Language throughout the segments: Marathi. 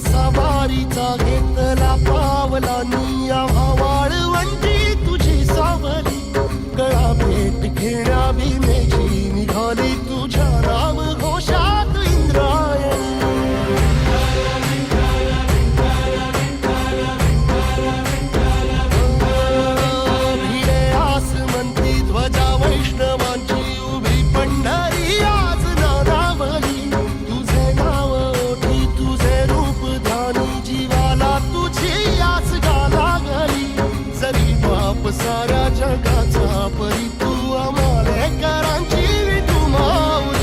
सवारीचा घेतला पावला निया वाळवंटी तुझी सावली गळा भेट घेण्या भीमेची निघाली तुझ्या नाम घोषात इंद्रायणी भिडे आसमंती ध्वजा वैष्णवांची उभी पंढरी आज नादावली तुझे नाव ओठी तुझे रूप ध्यानी जीवाला तुझी आस लागली जरी बाप साऱ्या जगाचा परी तू आमालेकरांची विठू माऊली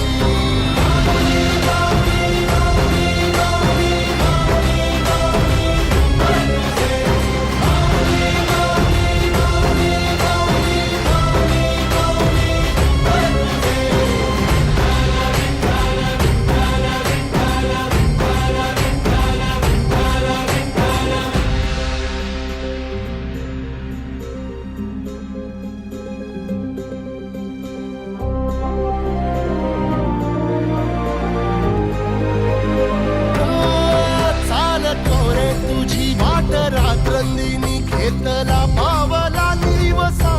रात्रंदिनी घेतला पावला निवसा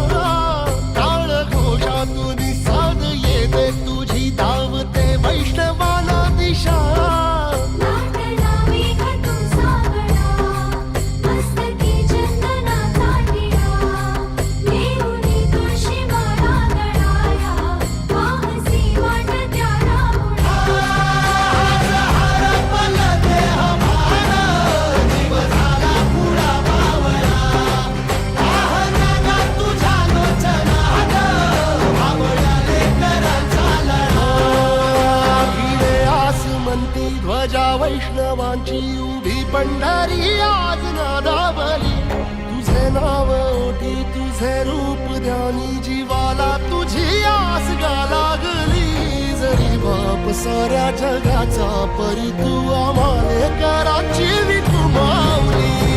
टाळ घोषातून साध येते तुझी धावते वैष्णवाना दिशा ध्वजा वैष्णवांची उभी पंढरी आज नादावली तुझे नाव ओठी तुझे रूप ध्यानी जीवाला तुझी आस लागली जरी बाप साऱ्या जगाचा परी तू आमालेकरांची विठू माऊली